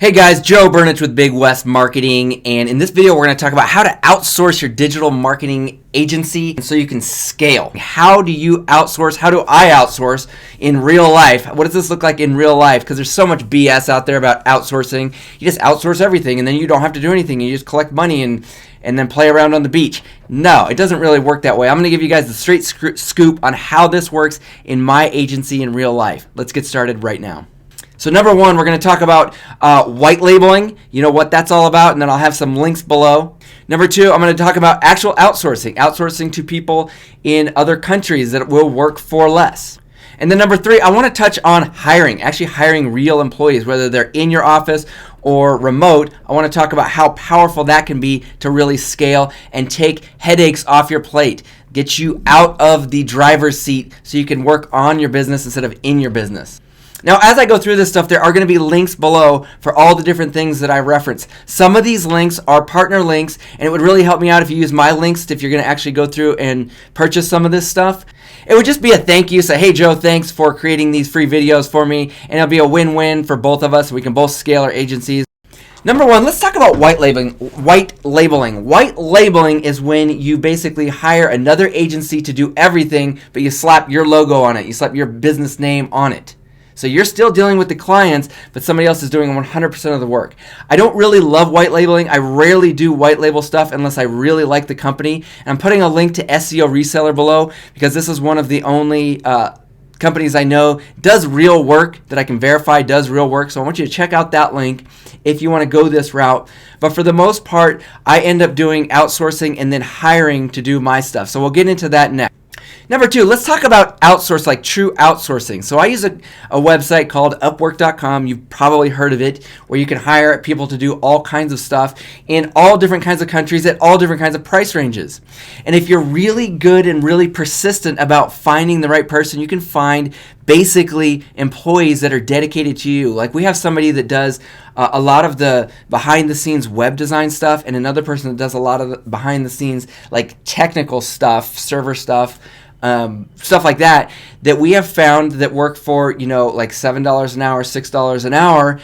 Hey guys, Joe Burnich with Big West Marketing, and in this video we're going to talk about how to outsource your digital marketing agency so you can scale. How do you outsource? How do I outsource in real life? What does this look like in real life? Because there's so much BS out there about outsourcing. You just outsource everything and then you don't have to do anything. You just collect money and then play around on the beach. No, it doesn't really work that way. I'm going to give you guys the straight scoop on how this works in my agency in real life. Let's get started right now. So number one, we're going to talk about white labeling, you know what that's all about, and then I'll have some links below. Number two, I'm going to talk about actual outsourcing to people in other countries that will work for less. And then number three, I want to touch on actually hiring real employees, whether they're in your office or remote. I want to talk about how powerful that can be to really scale and take headaches off your plate, get you out of the driver's seat so you can work on your business instead of in your business. Now, as I go through this stuff, there are going to be links below for all the different things that I reference. Some of these links are partner links, and it would really help me out if you use my links if you're going to actually go through and purchase some of this stuff. It would just be a thank you. Say, hey, Joe, thanks for creating these free videos for me, and it'll be a win-win for both of us. We can both scale our agencies. Number one, let's talk about white labeling. White labeling is when you basically hire another agency to do everything, but you slap your logo on it. You slap your business name on it. So you're still dealing with the clients, but somebody else is doing 100% of the work. I don't really love white labeling. I rarely do white label stuff unless I really like the company. And I'm putting a link to SEO Reseller below because this is one of the only companies I know does real work that I can verify does real work. So I want you to check out that link if you want to go this route. But for the most part, I end up doing outsourcing and then hiring to do my stuff. So we'll get into that next. Number two, let's talk about outsource, like true outsourcing. So I use a website called Upwork.com. You've probably heard of it, where you can hire people to do all kinds of stuff in all different kinds of countries at all different kinds of price ranges. And if you're really good and really persistent about finding the right person, you can find basically employees that are dedicated to you. Like we have somebody that does a lot of the behind the scenes web design stuff, and another person that does a lot of the behind the scenes like technical stuff, server stuff, stuff like that we have found that work for, like $7 an hour, $6 an hour.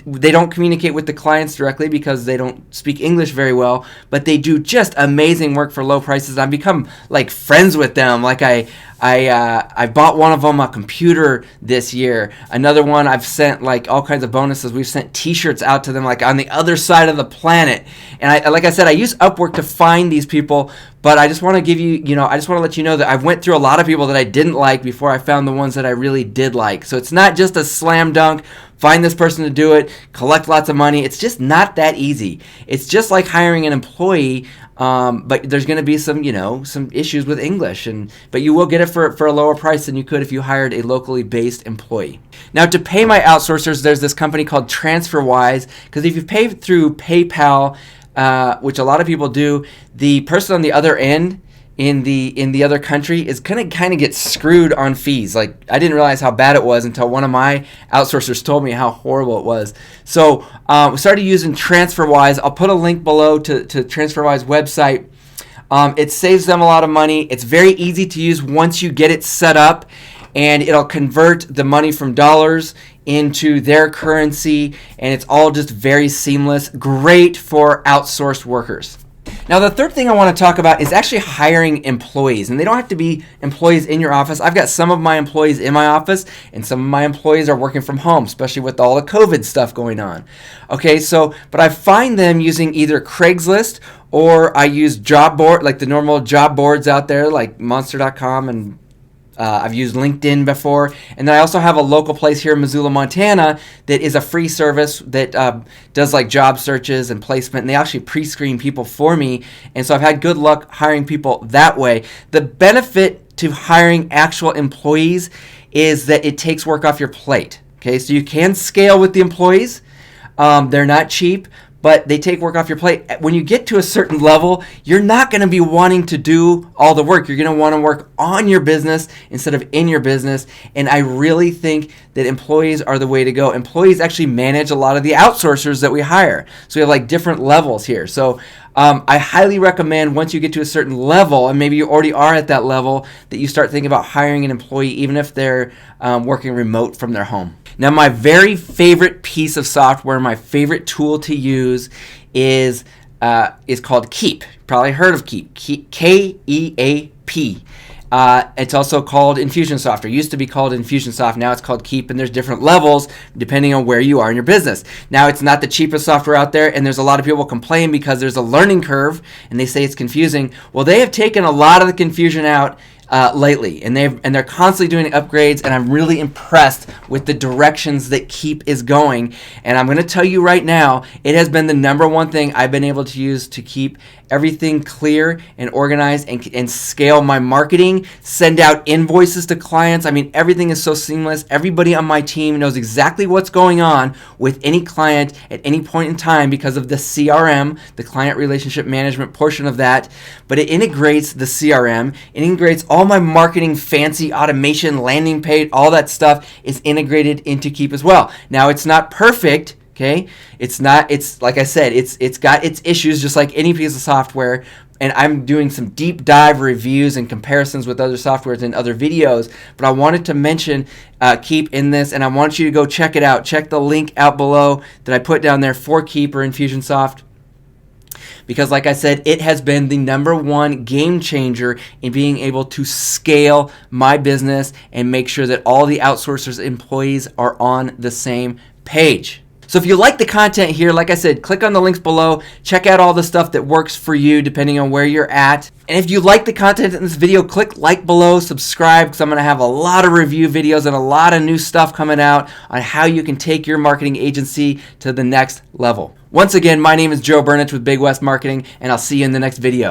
They don't communicate with the clients directly because they don't speak English very well, but they do just amazing work for low prices. I've become like friends with them. Like I bought one of them a computer this year. Another one I've sent like all kinds of bonuses. We've sent t-shirts out to them like on the other side of the planet. And like I said, I use Upwork to find these people, but I just want to give you, I just want to let you know that I've went through a lot of people that I didn't like before I found the ones that I really did like. So it's not just a slam dunk, find this person to do it, collect lots of money. It's just not that easy. It's just like hiring an employee, but there's going to be some, some issues with English, but you will get it for a lower price than you could if you hired a locally based employee. Now, to pay my outsourcers, there's this company called TransferWise, because if you pay through PayPal, which a lot of people do, the person on the other end in the other country is going to kind of get screwed on fees. Like I didn't realize how bad it was until one of my outsourcers told me how horrible it was. So we started using TransferWise. I'll put a link below to TransferWise website. It saves them a lot of money. It's very easy to use once you get it set up, and it'll convert the money from dollars into their currency, and it's all just very seamless. Great for outsourced workers. Now, the third thing I want to talk about is actually hiring employees. And they don't have to be employees in your office. I've got some of my employees in my office, and some of my employees are working from home, especially with all the COVID stuff going on. Okay, but I find them using either Craigslist or I use job board, like the normal job boards out there, like monster.com, and I've used LinkedIn before, and then I also have a local place here in Missoula, Montana that is a free service that does like job searches and placement, and they actually pre-screen people for me, and so I've had good luck hiring people that way. The benefit to hiring actual employees is that it takes work off your plate. Okay, so you can scale with the employees. They're not cheap, but they take work off your plate. When you get to a certain level, you're not going to be wanting to do all the work. You're going to want to work on your business instead of in your business. And I really think that employees are the way to go. Employees actually manage a lot of the outsourcers that we hire. So we have like different levels here. So I highly recommend once you get to a certain level, and maybe you already are at that level, that you start thinking about hiring an employee even if they're working remote from their home. Now, my very favorite piece of software, my favorite tool to use is called Keep. Probably heard of Keep. K-E-A-P. It's also called Infusionsoft, or used to be called Infusionsoft. Now it's called Keep, and there's different levels depending on where you are in your business. Now, it's not the cheapest software out there, and there's a lot of people complain because there's a learning curve, and they say it's confusing. Well, they have taken a lot of the confusion out lately, and they're constantly doing upgrades, and I'm really impressed with the directions that Keep is going. And I'm going to tell you right now, it has been the #1 thing I've been able to use to keep everything clear and organized and scale my marketing, send out invoices to clients. I mean, everything is so seamless. Everybody on my team knows exactly what's going on with any client at any point in time because of the CRM, the client relationship management portion of that. But it integrates the CRM, it integrates all my marketing, fancy automation, landing page, all that stuff is integrated into Keep as well. Now, it's not perfect. Okay, it's like I said, it's got its issues just like any piece of software, and I'm doing some deep dive reviews and comparisons with other softwares in other videos, but I wanted to mention Keep in this, and I want you to go check it out. Check the link out below that I put down there for Keep or Infusionsoft, because like I said, it has been the #1 game changer in being able to scale my business and make sure that all the outsourcers' employees are on the same page. So if you like the content here, like I said, click on the links below, check out all the stuff that works for you depending on where you're at. And if you like the content in this video, click like below, subscribe, because I'm going to have a lot of review videos and a lot of new stuff coming out on how you can take your marketing agency to the next level. Once again, my name is Joe Burnich with Big West Marketing, and I'll see you in the next video.